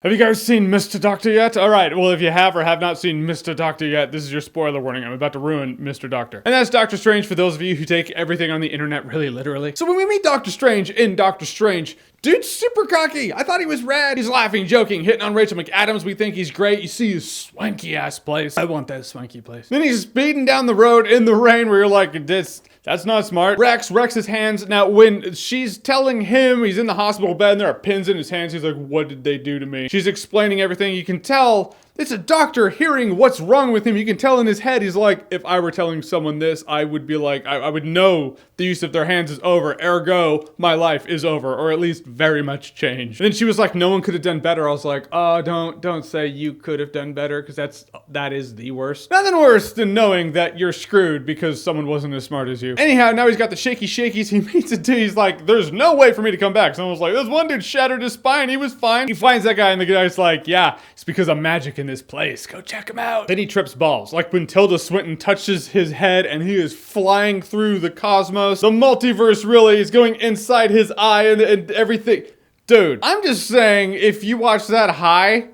Have you guys seen Mr. Doctor yet? Alright, well if you have or have not seen Mr. Doctor yet, this is your spoiler warning. I'm about to ruin Mr. Doctor. And that's Doctor Strange for those of you who take everything on the internet really literally. So when we meet Doctor Strange in Doctor Strange, dude's super cocky. I thought he was rad. He's laughing, joking, hitting on Rachel McAdams. We think he's great. You see his swanky ass place. I want that swanky place. Then he's speeding down the road in the rain where you're like, that's not smart. Rex's hands. Now, when she's telling him he's in the hospital bed and there are pins in his hands, he's like, what did they do to me? She's explaining everything. You can tell it's a doctor hearing what's wrong with him. You can tell in his head, he's like, if I were telling someone this, I would be like, I would know the use of their hands is over. Ergo, my life is over, or at least very much changed. And then she was like, no one could have done better. I was like, oh, don't say you could have done better, because that is the worst. Nothing worse than knowing that you're screwed because someone wasn't as smart as you. Anyhow, now he's got the shaky shakies. He meets a dude. He's like, there's no way for me to come back. Someone was like, this one dude shattered his spine. He was fine. He finds that guy and the guy's like, yeah, it's because of magic in this place. Go check him out. Then he trips balls. Like when Tilda Swinton touches his head and he is flying through the cosmos. The multiverse really is going inside his eye and everything. Dude, I'm just saying, if you watch that high,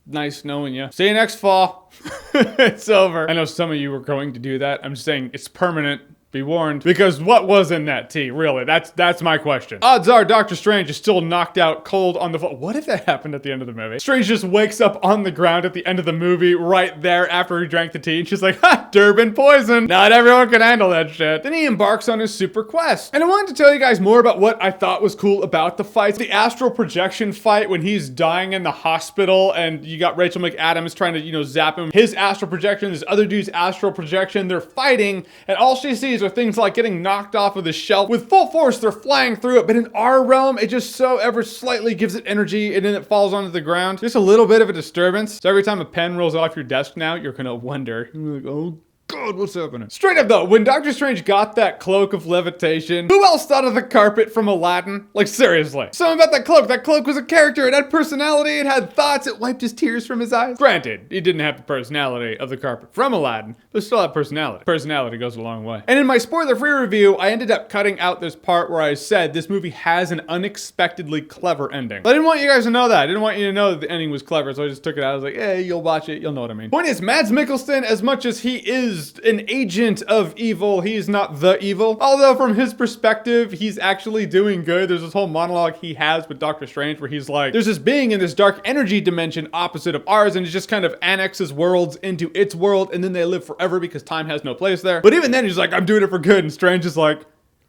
nice knowing you. See you next fall. It's over. I know some of you were going to do that. I'm just saying it's permanent. Be warned. Because what was in that tea, really? That's my question. Odds are Doctor Strange is still knocked out cold on the floor. What if that happened at the end of the movie? Strange just wakes up on the ground at the end of the movie right there after he drank the tea. And she's like, ha, Durban poison. Not everyone can handle that shit. Then he embarks on his super quest. And I wanted to tell you guys more about what I thought was cool about the fight. The astral projection fight when he's dying in the hospital and you got Rachel McAdams trying to, zap him. His astral projection, this other dude's astral projection. They're fighting and all she sees are things like getting knocked off of the shelf. With full force, they're flying through it, but in our realm, it just so ever slightly gives it energy and then it falls onto the ground. Just a little bit of a disturbance. So every time a pen rolls off your desk now, you're gonna wonder, you're like, oh God, what's happening? Straight up though, when Doctor Strange got that cloak of levitation, who else thought of the carpet from Aladdin? Like seriously. Something about that cloak. That cloak was a character. It had personality. It had thoughts. It wiped his tears from his eyes. Granted, he didn't have the personality of the carpet from Aladdin, but still had personality. Personality goes a long way. And in my spoiler-free review, I ended up cutting out this part where I said this movie has an unexpectedly clever ending. But I didn't want you guys to know that. I didn't want you to know that the ending was clever, so I just took it out. I was like, hey, you'll watch it. You'll know what I mean. Point is, Mads Mikkelsen, as much as he is an agent of evil, he's not the evil. Although from his perspective, he's actually doing good. There's this whole monologue he has with Doctor Strange where he's like, there's this being in this dark energy dimension opposite of ours, and it just kind of annexes worlds into its world, and then they live forever because time has no place there. But even then, he's like, I'm doing it for good, and Strange is like,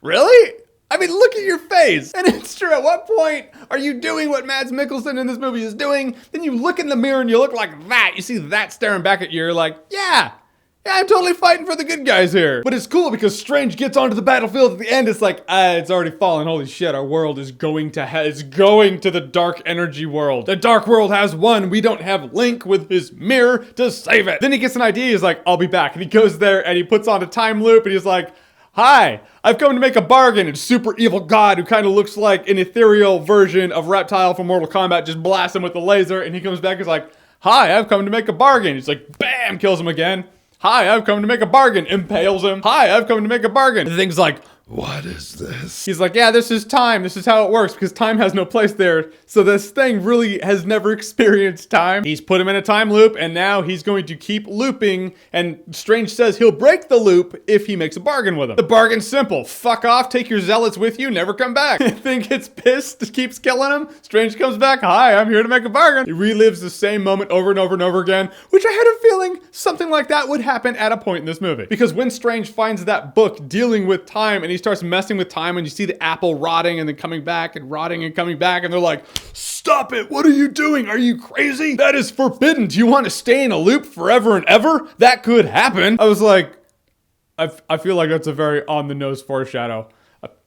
really? I mean, look at your face. And it's true. At what point are you doing what Mads Mikkelsen in this movie is doing? Then you look in the mirror and you look like that. You see that staring back at you. You're like, yeah, I'm totally fighting for the good guys here. But it's cool because Strange gets onto the battlefield at the end. It's like, it's already fallen. Holy shit, our world is going to the dark energy world. The dark world has won. We don't have Link with his mirror to save it. Then he gets an idea. He's like, I'll be back. And he goes there and he puts on a time loop and he's like, hi, I've come to make a bargain. And super evil god who kind of looks like an ethereal version of Reptile from Mortal Kombat just blasts him with a laser. And he comes back and is like, hi, I've come to make a bargain. He's like, bam, kills him again. Hi, I've come to make a bargain. Impales him. Hi, I've come to make a bargain. The thing's like, what is this? He's like, yeah, this is time. This is how it works because time has no place there. So this thing really has never experienced time. He's put him in a time loop and now he's going to keep looping. And Strange says he'll break the loop if he makes a bargain with him. The bargain's simple. Fuck off, take your zealots with you, never come back. The thing gets pissed, keeps killing him. Strange comes back. Hi, I'm here to make a bargain. He relives the same moment over and over and over again, which I had a feeling something like that would happen at a point in this movie. Because when Strange finds that book dealing with time and he starts messing with time and you see the apple rotting and then coming back and rotting and coming back and they're like, stop it, what are you doing? Are you crazy? That is forbidden. Do you want to stay in a loop forever and ever? That could happen. I was like, I feel like that's a very on-the-nose foreshadow.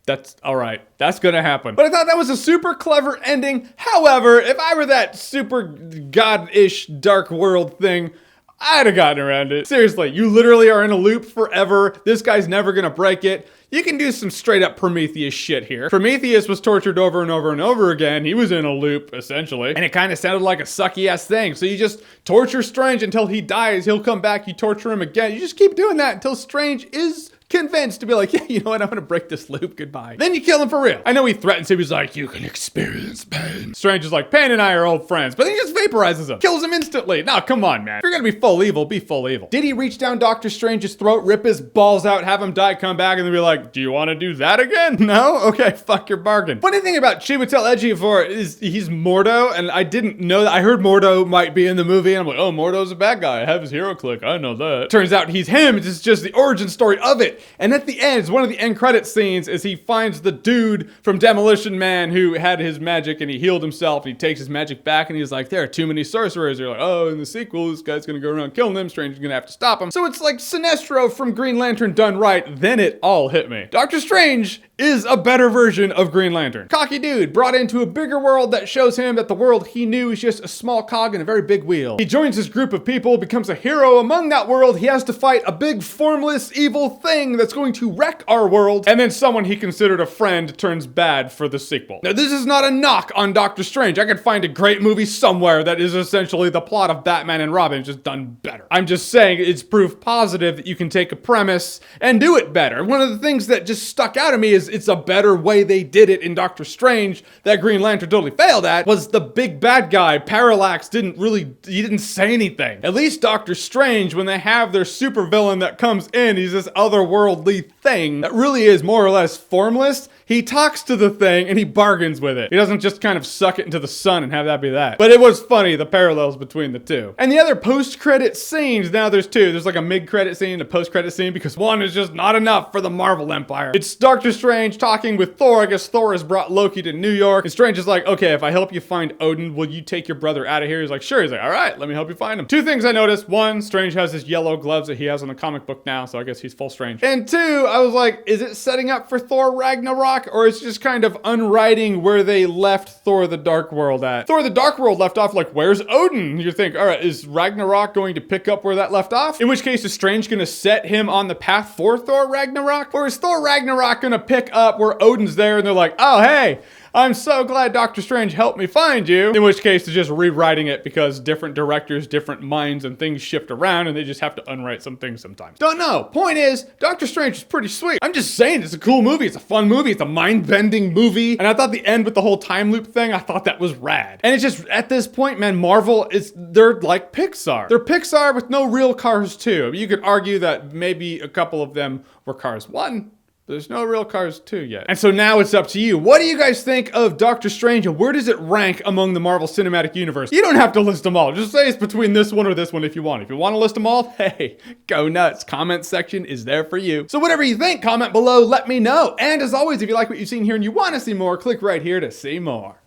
That's all right. That's gonna happen. But I thought that was a super clever ending. However, if I were that super god-ish dark world thing, I'd have gotten around it. Seriously, you literally are in a loop forever. This guy's never gonna break it. You can do some straight up Prometheus shit here. Prometheus was tortured over and over and over again. He was in a loop, essentially. And it kind of sounded like a sucky ass thing. So you just torture Strange until he dies. He'll come back, you torture him again. You just keep doing that until Strange is convinced to be like, yeah, you know what, I'm gonna break this loop, goodbye. Then you kill him for real. I know he threatens him, he's like, you can experience pain. Strange is like, Pain and I are old friends, but then he just vaporizes him, kills him instantly. Nah, come on, man. If you're gonna be full evil, be full evil. Did he reach down Doctor Strange's throat, rip his balls out, have him die, come back, and then be like, do you wanna do that again? No? Okay, fuck your bargain. Funny thing about Chiwetel Ejiofor is he's Mordo, and I didn't know that. I heard Mordo might be in the movie, and I'm like, oh, Mordo's a bad guy. I have his hero click, I know that. Turns out he's him, it's just the origin story of it. And at the end, one of the end credit scenes is he finds the dude from Demolition Man who had his magic and he healed himself and he takes his magic back and he's like, there are too many sorcerers. They're like, oh, in the sequel, this guy's gonna go around killing them. Strange is gonna have to stop him. So it's like Sinestro from Green Lantern done right. Then it all hit me. Doctor Strange is a better version of Green Lantern. Cocky dude brought into a bigger world that shows him that the world he knew is just a small cog in a very big wheel. He joins his group of people, becomes a hero among that world. He has to fight a big formless evil thing that's going to wreck our world, and then someone he considered a friend turns bad for the sequel. Now this is not a knock on Doctor Strange. I could find a great movie somewhere that is essentially the plot of Batman and Robin just done better. I'm just saying it's proof positive that you can take a premise and do it better. One of the things that just stuck out to me is it's a better way they did it in Doctor Strange that Green Lantern totally failed at was the big bad guy. Parallax he didn't say anything. At least Doctor Strange, when they have their supervillain that comes in, he's this otherworldly thing that really is more or less formless. He talks to the thing and he bargains with it. He doesn't just kind of suck it into the sun and have that be that. But it was funny, the parallels between the two. And the other post-credit scenes, now there's two. There's like a mid-credit scene and a post-credit scene because one is just not enough for the Marvel Empire. It's Doctor Strange talking with Thor. I guess Thor has brought Loki to New York. And Strange is like, okay, if I help you find Odin, will you take your brother out of here? He's like, sure. He's like, all right, let me help you find him. Two things I noticed. One, Strange has his yellow gloves that he has in the comic book now, so I guess he's full Strange. And two, I was like, is it setting up for Thor Ragnarok, or it's just kind of unwriting where they left Thor the Dark World at? Thor the Dark World left off like, where's Odin? You think, all right, is Ragnarok going to pick up where that left off? In which case, is Strange going to set him on the path for Thor Ragnarok? Or is Thor Ragnarok going to pick up where Odin's there and they're like, oh, hey, I'm so glad Doctor Strange helped me find you. In which case, they're just rewriting it because different directors, different minds, and things shift around and they just have to unwrite some things sometimes. Don't know. Point is, Doctor Strange is pretty sweet. I'm just saying, it's a cool movie. It's a fun movie. It's a mind-bending movie. And I thought the end with the whole time loop thing, I thought that was rad. And it's just, at this point, man, Marvel they're like Pixar. They're Pixar with no real Cars 2. You could argue that maybe a couple of them were Cars 1. There's no real Cars 2 yet. And so now it's up to you. What do you guys think of Doctor Strange and where does it rank among the Marvel Cinematic Universe? You don't have to list them all. Just say it's between this one or this one if you want. If you want to list them all, hey, go nuts. Comment section is there for you. So whatever you think, comment below, let me know. And as always, if you like what you've seen here and you want to see more, click right here to see more.